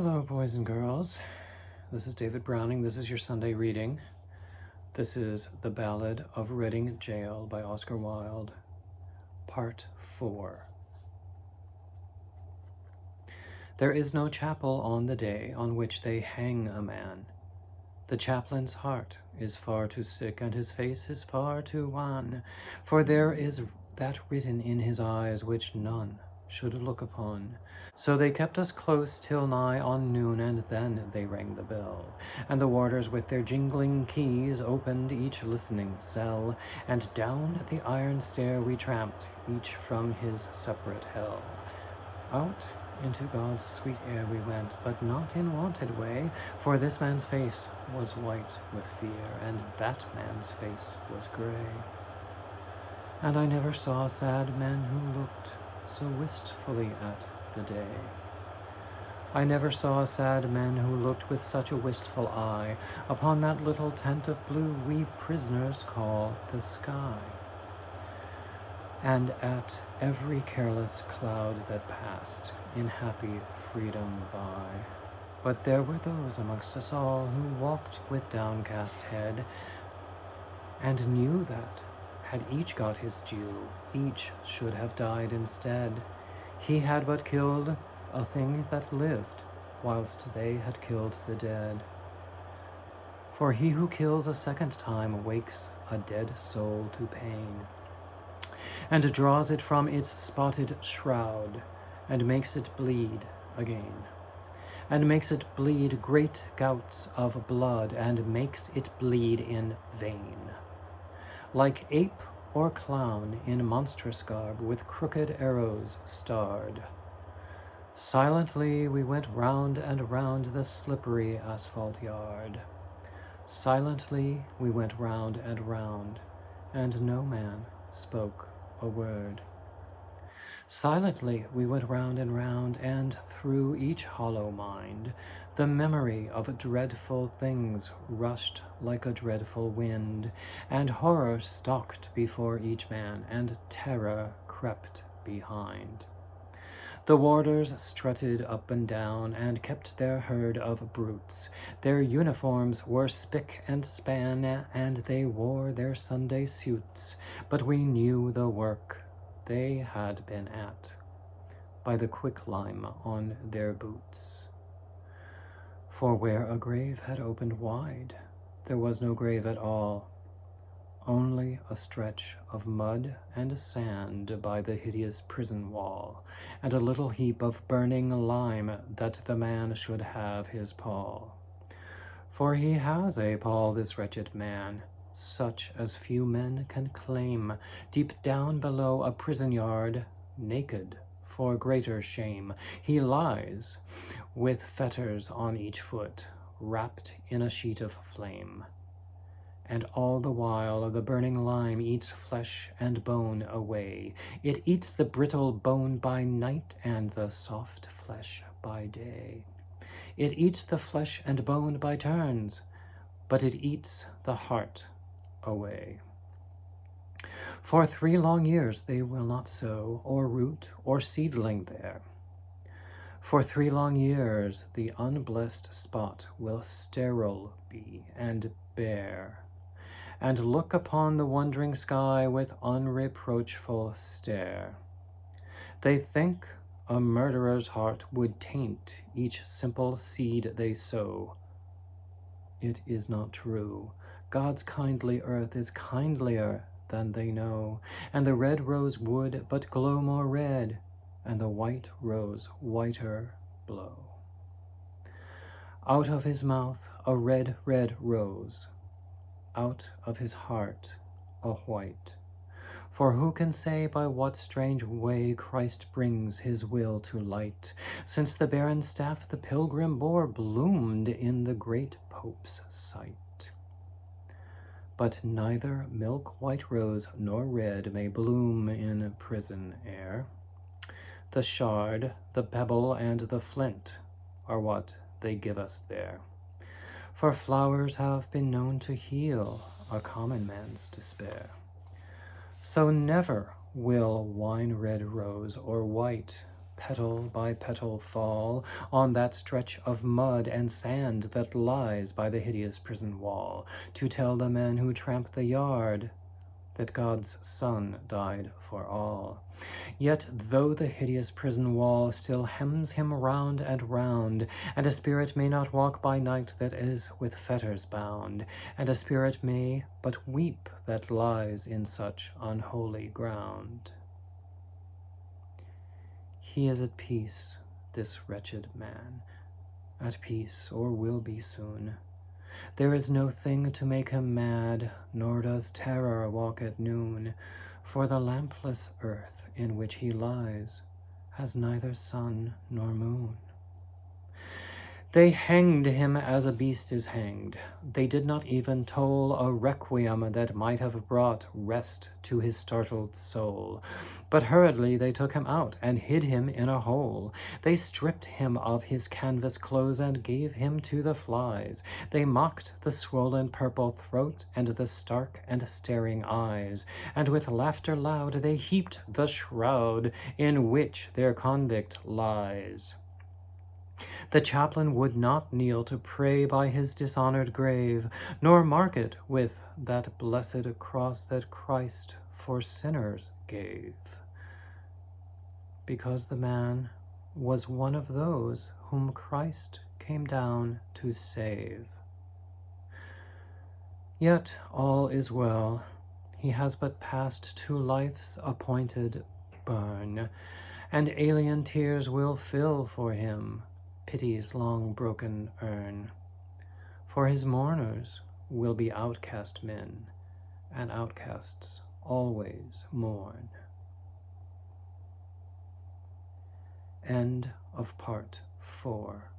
Hello, boys and girls. This is David Browning. This is your Sunday reading. This is The Ballad of Reading Gaol by Oscar Wilde, Part 4. There is no chapel on the day on which they hang a man. The chaplain's heart is far too sick, and his face is far too wan, for there is that written in his eyes which none should look upon. So they kept us close till nigh on noon, and then they rang the bell, and the warders with their jingling keys opened each listening cell, and down the iron stair we tramped, each from his separate hell. Out into God's sweet air we went, but not in wonted way, for this man's face was white with fear, and that man's face was grey. And I never saw sad men who looked so wistfully at the day. I never saw sad men who looked with such a wistful eye upon that little tent of blue we prisoners call the sky, and at every careless cloud that passed in happy freedom by. But there were those amongst us all who walked with downcast head, and knew that, had each got his due, each should have died instead. He had but killed a thing that lived, whilst they had killed the dead. For he who kills a second time wakes a dead soul to pain, and draws it from its spotted shroud, and makes it bleed again, and makes it bleed great gouts of blood, and makes it bleed in vain, like ape or clown in monstrous garb, with crooked arrows starred. Silently we went round and round the slippery asphalt yard. Silently we went round and round, and no man spoke a word. Silently we went round and round, and through each hollow mind the memory of dreadful things rushed like a dreadful wind, and horror stalked before each man, and terror crept behind. The warders strutted up and down, and kept their herd of brutes. Their uniforms were spick and span, and they wore their Sunday suits, but we knew the work they had been at by the quicklime on their boots. For where a grave had opened wide, there was no grave at all, only a stretch of mud and sand by the hideous prison wall, and a little heap of burning lime that the man should have his pall. For he has a pall, this wretched man, such as few men can claim, deep down below a prison yard, naked for greater shame. He lies with fetters on each foot, wrapped in a sheet of flame. And all the while the burning lime eats flesh and bone away. It eats the brittle bone by night, and the soft flesh by day. It eats the flesh and bone by turns, but it eats the heart away. For 3 long years they will not sow, or root, or seedling there. For 3 long years the unblessed spot will sterile be and bare, and look upon the wondering sky with unreproachful stare. They think a murderer's heart would taint each simple seed they sow. It is not true. God's kindly earth is kindlier than they know, and the red rose would but glow more red, and the white rose whiter blow. Out of his mouth a red, red rose, out of his heart a white. For who can say by what strange way Christ brings his will to light, since the barren staff the pilgrim bore bloomed in the great Pope's sight? But neither milk white rose nor red may bloom in prison air. The shard, the pebble, and the flint are what they give us there. For flowers have been known to heal a common man's despair. So never will wine-red rose or white petal by petal fall on that stretch of mud and sand that lies by the hideous prison wall, to tell the men who tramp the yard that God's Son died for all. Yet though the hideous prison wall still hems him round and round, and a spirit may not walk by night that is with fetters bound, and a spirit may but weep that lies in such unholy ground. He is at peace, this wretched man, at peace, or will be soon. There is no thing to make him mad, nor does terror walk at noon, for the lampless earth in which he lies has neither sun nor moon. They hanged him as a beast is hanged. They did not even toll a requiem that might have brought rest to his startled soul. But hurriedly they took him out and hid him in a hole. They stripped him of his canvas clothes and gave him to the flies. They mocked the swollen purple throat and the stark and staring eyes, and with laughter loud they heaped the shroud in which their convict lies. The chaplain would not kneel to pray by his dishonored grave, nor mark it with that blessed cross that Christ for sinners gave, because the man was one of those whom Christ came down to save. Yet all is well. He has but passed to life's appointed burn, and alien tears will fill for him pity's long broken urn. For his mourners will be outcast men, and outcasts always mourn. End of part 4.